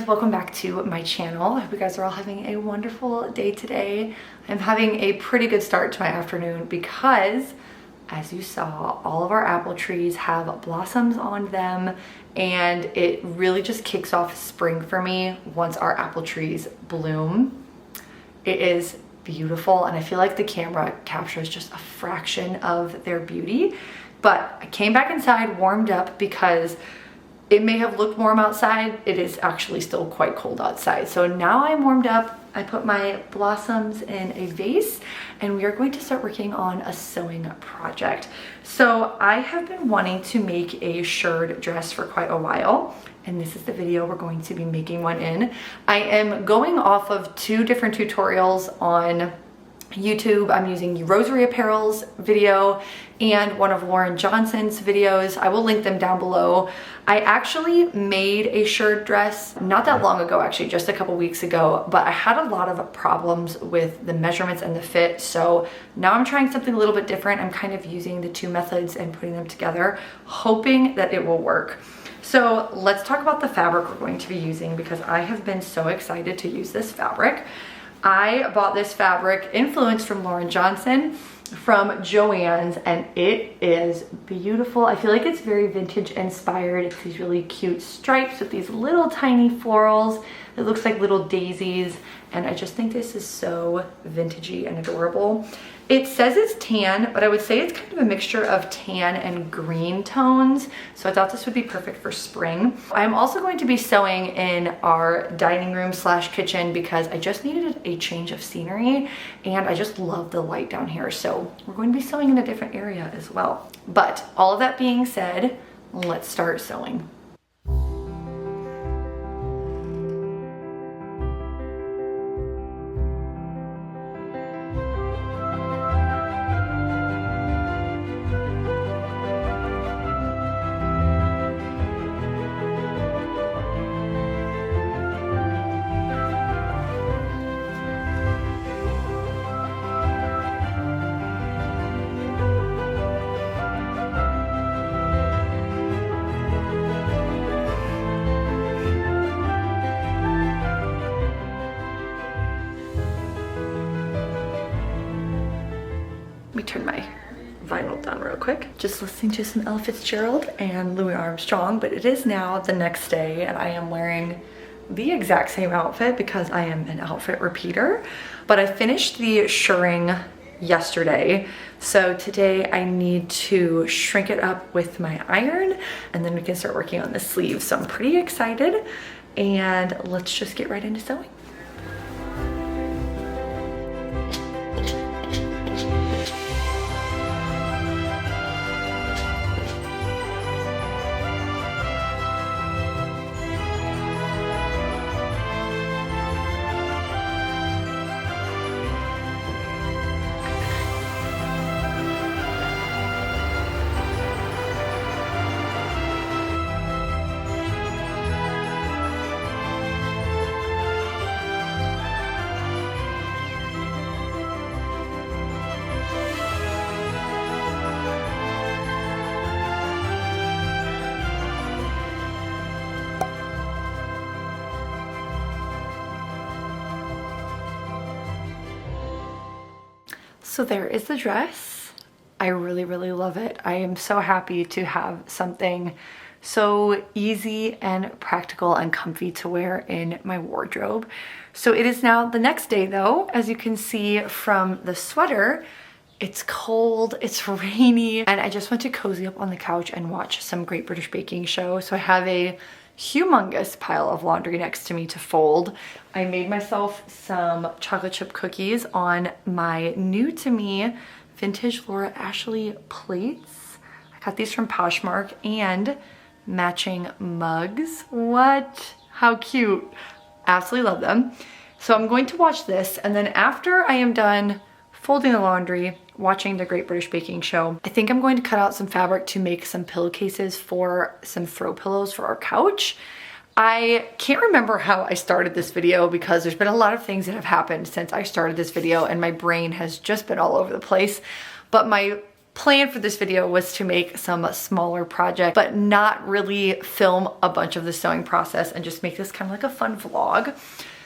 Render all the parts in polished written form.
Welcome back to my channel. I hope you guys are all having a wonderful day today. I'm having a pretty good start to my afternoon because, as you saw, all of our apple trees have blossoms on them, and it really just kicks off spring for me once our apple trees bloom. It is beautiful, and I feel like the camera captures just a fraction of their beauty. But I came back inside, warmed up, because it may have looked warm outside. It is actually still quite cold outside. So now I'm warmed up. I put my blossoms in a vase, and we are going to start working on a sewing project. So I have been wanting to make a shirred dress for quite a while, and this is the video we're going to be making one in. I am going off of 2 different tutorials on YouTube. I'm using Rosary Apparel's video and one of Lauren Johnson's videos. I will link them down below. I actually made a shirred dress not that long ago, actually just a couple weeks ago, but I had a lot of problems with the measurements and the fit. So now I'm trying something a little bit different. I'm kind of using the 2 methods and putting them together, hoping that it will work. So let's talk about the fabric we're going to be using, because I have been so excited to use this fabric. I bought this fabric influenced from Lauren Johnson from Joann's, and it is beautiful. I feel like it's very vintage inspired. It's these really cute stripes with these little tiny florals. It looks like little daisies, and I just think this is so vintagey and adorable. It says it's tan, but I would say it's kind of a mixture of tan and green tones. So I thought this would be perfect for spring. I'm also going to be sewing in our dining room / kitchen because I just needed a change of scenery, and I just love the light down here. So we're going to be sewing in a different area as well. But all of that being said, let's start sewing. Let me turn my vinyl down real quick. Just listening to some Ella Fitzgerald and Louis Armstrong, but it is now the next day, and I am wearing the exact same outfit because I am an outfit repeater. But I finished the shirring yesterday, so today I need to shrink it up with my iron, and then we can start working on the sleeves. So I'm pretty excited, and let's just get right into sewing. So there is the dress. I really, really love it. I am so happy to have something so easy and practical and comfy to wear in my wardrobe. So it is now the next day though. As you can see from the sweater, it's cold, it's rainy, and I just went to cozy up on the couch and watch some Great British Baking Show. So I have a humongous pile of laundry next to me to fold. I made myself some chocolate chip cookies on my new to me vintage Laura Ashley plates. I got these from Poshmark, and matching mugs. What? How cute. Absolutely love them. So I'm going to watch this, and then after I am done folding the laundry, watching the Great British Baking Show, I think I'm going to cut out some fabric to make some pillowcases for some throw pillows for our couch. I can't remember how I started this video because there's been a lot of things that have happened since I started this video and my brain has just been all over the place. But my plan for this video was to make some smaller project, but not really film a bunch of the sewing process and just make this kind of like a fun vlog.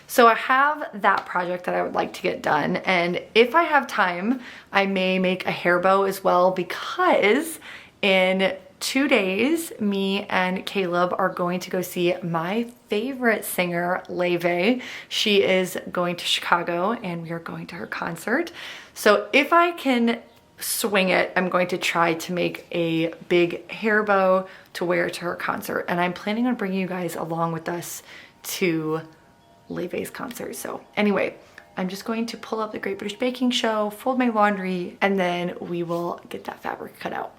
So I have that project that I would like to get done. And if I have time, I may make a hair bow as well, because in 2 days, me and Caleb are going to go see my favorite singer, Laufey. She is going to Chicago and we are going to her concert. So if I can swing it, I'm going to try to make a big hair bow to wear to her concert. And I'm planning on bringing you guys along with us to Laufey's concert. So anyway, I'm just going to pull up the Great British Baking Show, fold my laundry, and then we will get that fabric cut out.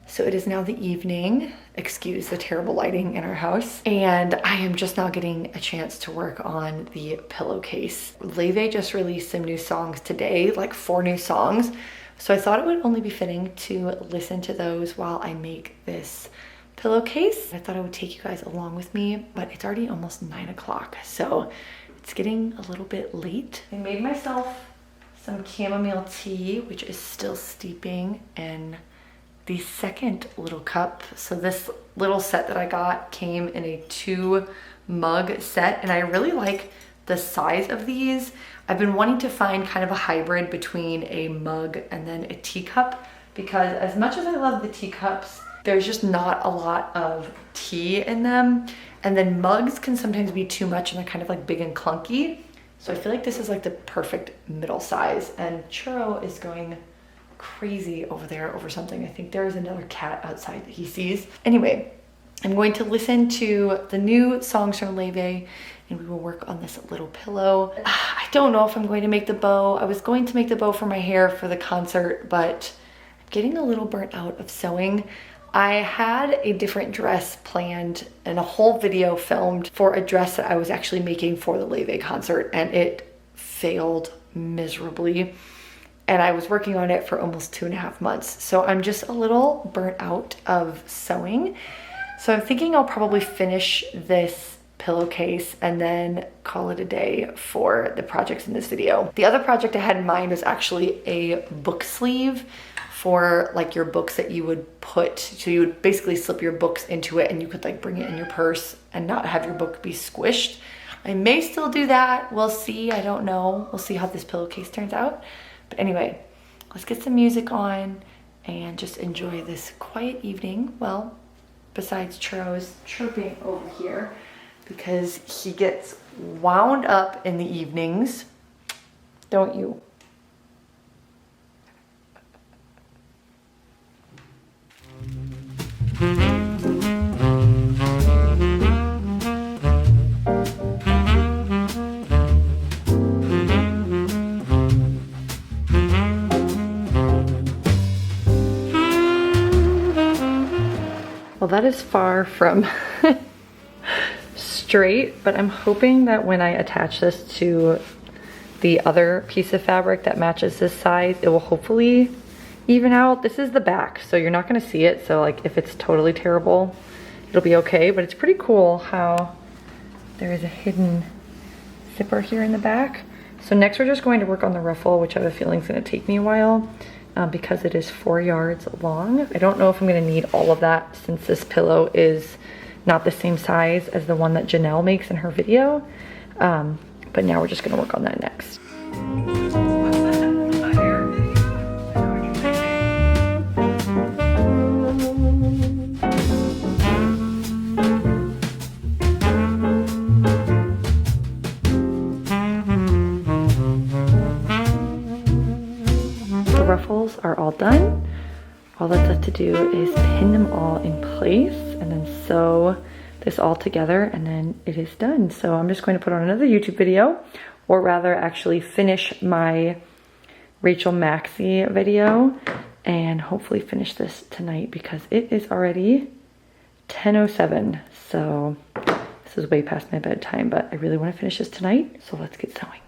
So it is now the evening, excuse the terrible lighting in our house, and I am just now getting a chance to work on the pillowcase. Laufey just released some new songs today, like 4 new songs. So I thought it would only be fitting to listen to those while I make this pillowcase. I thought I would take you guys along with me, but it's already almost 9 o'clock. So it's getting a little bit late. I made myself some chamomile tea, which is still steeping in the second little cup. So this little set that I got came in a 2 mug set, and I really like the size of these. I've been wanting to find kind of a hybrid between a mug and then a teacup, because as much as I love the teacups, there's just not a lot of tea in them. And then mugs can sometimes be too much and they're kind of like big and clunky. So I feel like this is like the perfect middle size. And Churro is going crazy over there over something. I think there is another cat outside that he sees. Anyway, I'm going to listen to the new songs from Laufey and we will work on this little pillow. I don't know if I'm going to make the bow. I was going to make the bow for my hair for the concert, but I'm getting a little burnt out of sewing. I had a different dress planned and a whole video filmed for a dress that I was actually making for the Laufey concert, and it failed miserably. And I was working on it for almost 2.5 months. So I'm just a little burnt out of sewing. So I'm thinking I'll probably finish this pillowcase and then call it a day for the projects in this video. The other project I had in mind was actually a book sleeve for like your books that you would put, so you would basically slip your books into it and you could like bring it in your purse and not have your book be squished. I may still do that. We'll see. I don't know. We'll see how this pillowcase turns out. But anyway, let's get some music on and just enjoy this quiet evening. Well, besides Churro's chirping over here because he gets wound up in the evenings, don't you? Well, that is far from straight, but I'm hoping that when I attach this to the other piece of fabric that matches this size, it will hopefully even out. This is the back, so you're not gonna see it. So like if it's totally terrible, it'll be okay, but it's pretty cool how there is a hidden zipper here in the back. So next we're just going to work on the ruffle, which I have a feeling is gonna take me a while. Because it is 4 yards long. I don't know if I'm gonna need all of that since this pillow is not the same size as the one that Janelle makes in her video. But now we're just gonna work on that next. The ruffles are all done. All that's left to do is pin them all in place and then sew this all together, and then it is done. So I'm just going to put on another YouTube video, or rather actually finish my Rachel Maxey video and hopefully finish this tonight because it is already 10:07. So this is way past my bedtime, but I really want to finish this tonight. So let's get sewing.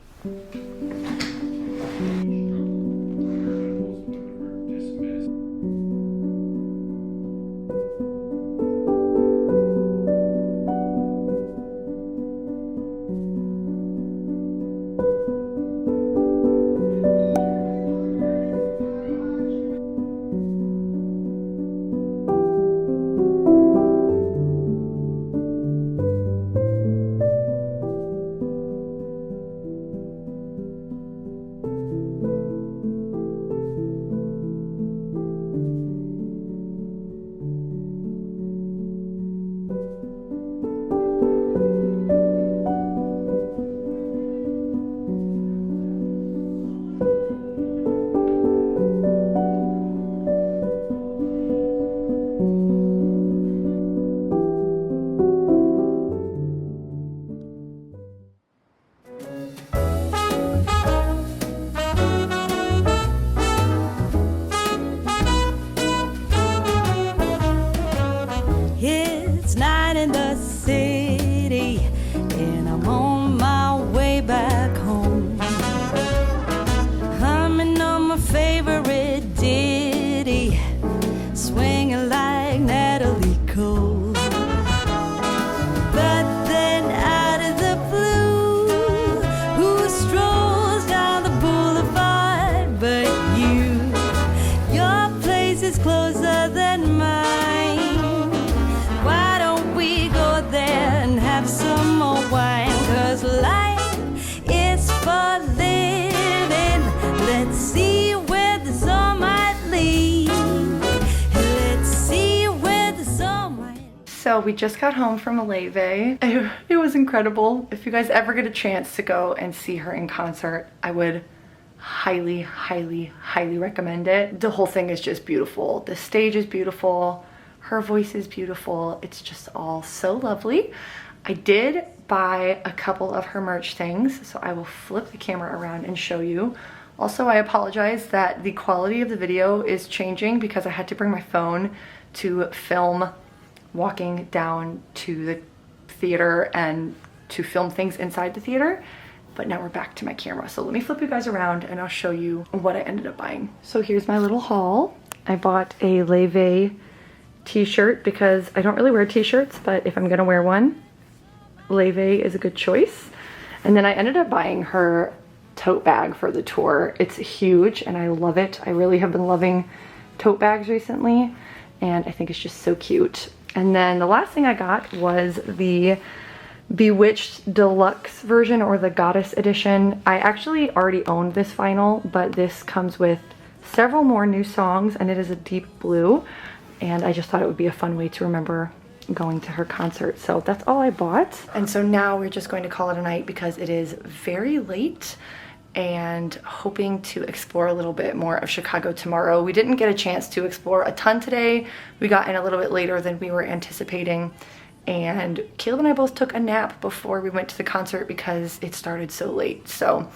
So we just got home from Laufey. It was incredible. If you guys ever get a chance to go and see her in concert, I would highly, highly, highly recommend it. The whole thing is just beautiful. The stage is beautiful. Her voice is beautiful. It's just all so lovely. I did buy a couple of her merch things, so I will flip the camera around and show you. Also, I apologize that the quality of the video is changing because I had to bring my phone to film walking down to the theater and to film things inside the theater, but now we're back to my camera. So let me flip you guys around and I'll show you what I ended up buying. So here's my little haul. I bought a Laufey t-shirt because I don't really wear t-shirts, but if I'm gonna wear one, Laufey is a good choice. And then I ended up buying her tote bag for the tour. It's huge and I love it. I really have been loving tote bags recently and I think it's just so cute. And then the last thing I got was the Bewitched Deluxe version, or the Goddess edition. I actually already owned this vinyl, but this comes with several more new songs and it is a deep blue. And I just thought it would be a fun way to remember going to her concert. So that's all I bought. And so now we're just going to call it a night because it is very late, and hoping to explore a little bit more of Chicago tomorrow. We didn't get a chance to explore a ton today. We got in a little bit later than we were anticipating, and Caleb and I both took a nap before we went to the concert because it started so late. So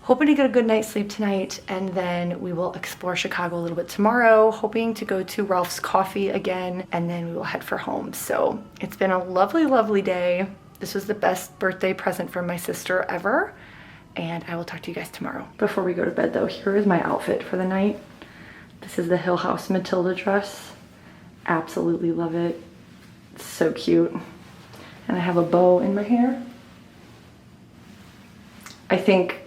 hoping to get a good night's sleep tonight, and then we will explore Chicago a little bit tomorrow, hoping to go to Ralph's Coffee again, and then we will head for home. So it's been a lovely, lovely day. This was the best birthday present from my sister ever. And I will talk to you guys tomorrow. Before we go to bed though, here is my outfit for the night. This is the Hill House Matilda dress. Absolutely love it. It's so cute. And I have a bow in my hair. I think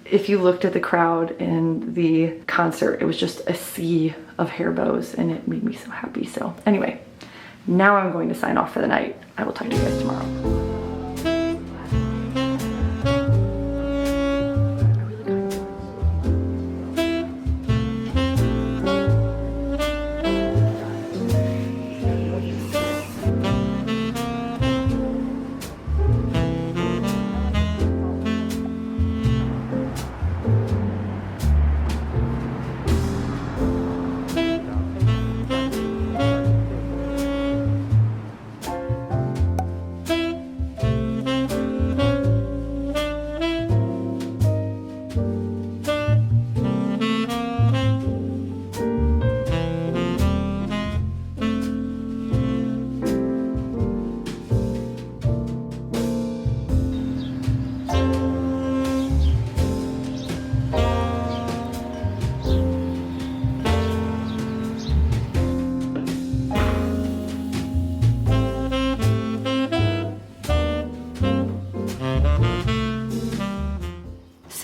if you looked at the crowd in the concert, it was just a sea of hair bows and it made me so happy. So anyway, now I'm going to sign off for the night. I will talk to you guys tomorrow.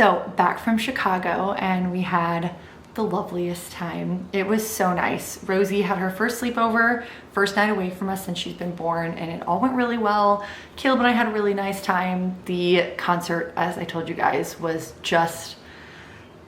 So back from Chicago, and we had the loveliest time. It was so nice. Rosie had her first sleepover, first night away from us since she's been born, and it all went really well. Caleb and I had a really nice time. The concert, as I told you guys, was just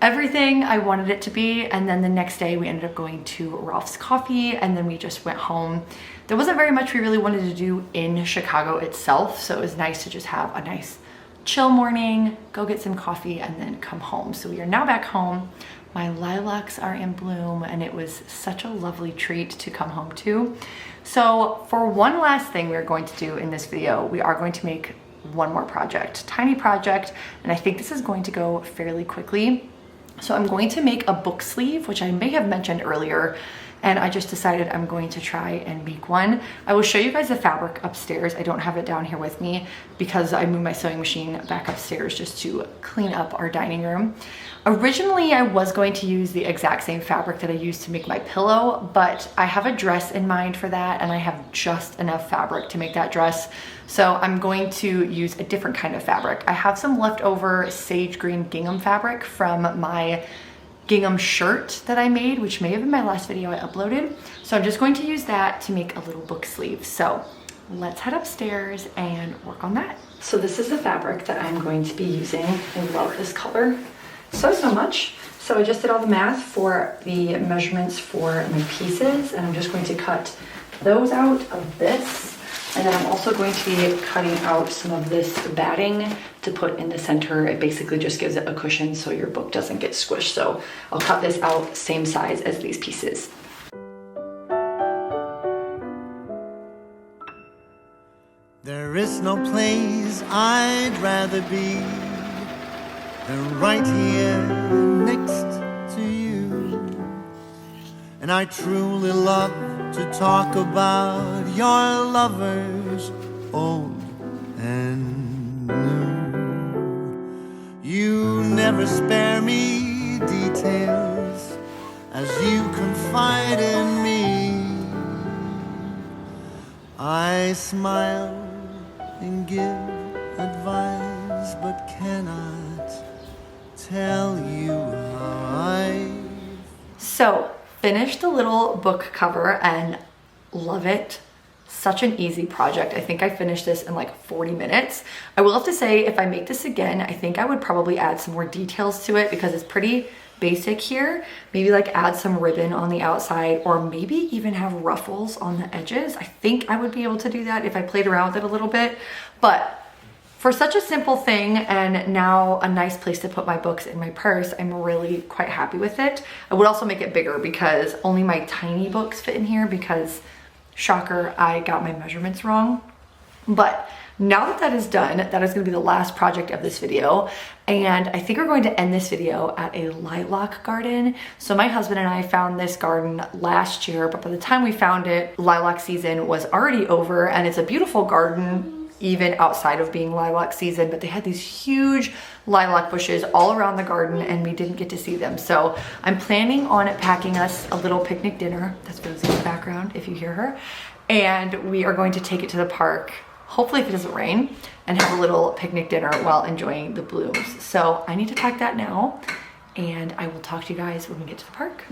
everything I wanted it to be. And then the next day we ended up going to Ralph's Coffee, and then we just went home. There wasn't very much we really wanted to do in Chicago itself, so it was nice to just have a nice chill morning, go get some coffee, and then come home. So we are now back home. My lilacs are in bloom, and it was such a lovely treat to come home to. So for one last thing we're going to do in this video, we are going to make one more project, tiny project, and I think this is going to go fairly quickly. So I'm going to make a book sleeve, which I may have mentioned earlier, and I just decided I'm going to try and make one. I will show you guys the fabric upstairs. I don't have it down here with me because I moved my sewing machine back upstairs just to clean up our dining room. Originally, I was going to use the exact same fabric that I used to make my pillow, but I have a dress in mind for that, and I have just enough fabric to make that dress. So I'm going to use a different kind of fabric. I have some leftover sage green gingham fabric from my gingham shirt that I made, which may have been my last video I uploaded. So I'm just going to use that to make a little book sleeve. So let's head upstairs and work on that. So this is the fabric that I'm going to be using. I love this color so much. So I just did all the math for the measurements for my pieces, and I'm just going to cut those out of this. And then I'm also going to be cutting out some of this batting to put in the center. It basically just gives it a cushion so your book doesn't get squished. So I'll cut this out same size as these pieces. There is no place I'd rather be than right here next to you. And I truly love to talk about your lovers, old and new. You never spare me details as you confide in me. I smile and give advice, but cannot tell you how I... So finished the little book cover and love it. Such an easy project. I think I finished this in like 40 minutes. I will have to say, if I make this again, I think I would probably add some more details to it because it's pretty basic here. Maybe like add some ribbon on the outside, or maybe even have ruffles on the edges. I think I would be able to do that if I played around with it a little bit. But for such a simple thing, and now a nice place to put my books in my purse, I'm really quite happy with it. I would also make it bigger because only my tiny books fit in here because, shocker, I got my measurements wrong. But now that that is done, that is going to be the last project of this video. And I think we're going to end this video at a lilac garden. So my husband and I found this garden last year, but by the time we found it, lilac season was already over, and it's a beautiful garden even outside of being lilac season, but they had these huge lilac bushes all around the garden and we didn't get to see them. So I'm planning on packing us a little picnic dinner. That's Rosie in the background if you hear her. And we are going to take it to the park, hopefully if it doesn't rain, and have a little picnic dinner while enjoying the blooms. So I need to pack that now, and I will talk to you guys when we get to the park.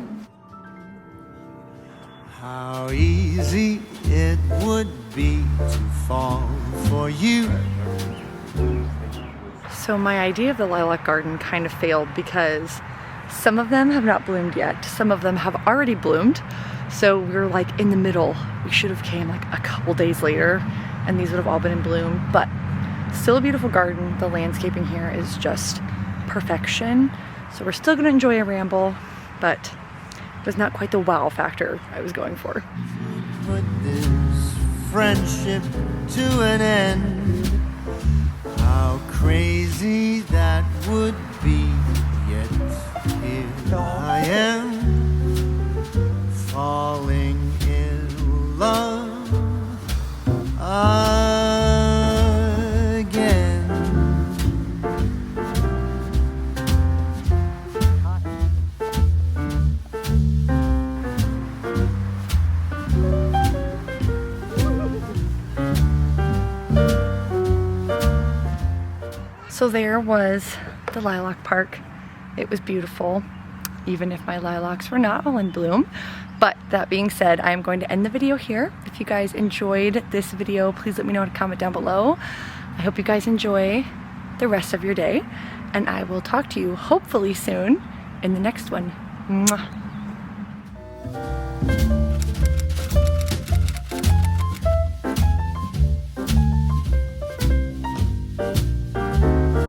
How easy it would be to fall for you. So my idea of the lilac garden kind of failed because some of them have not bloomed yet. Some of them have already bloomed. So we were like in the middle. We should have came like a couple days later and these would have all been in bloom, but still a beautiful garden. The landscaping here is just perfection. So we're still gonna enjoy a ramble, but it was not quite the wow factor I was going for. Put this friendship to an end. How crazy that would be, yet here I am, falling in love again. So there was the lilac park. It was beautiful, even if my lilacs were not all in bloom. But that being said, I am going to end the video here. If you guys enjoyed this video, please let me know in a comment down below. I hope you guys enjoy the rest of your day, and I will talk to you hopefully soon in the next one. Mwah.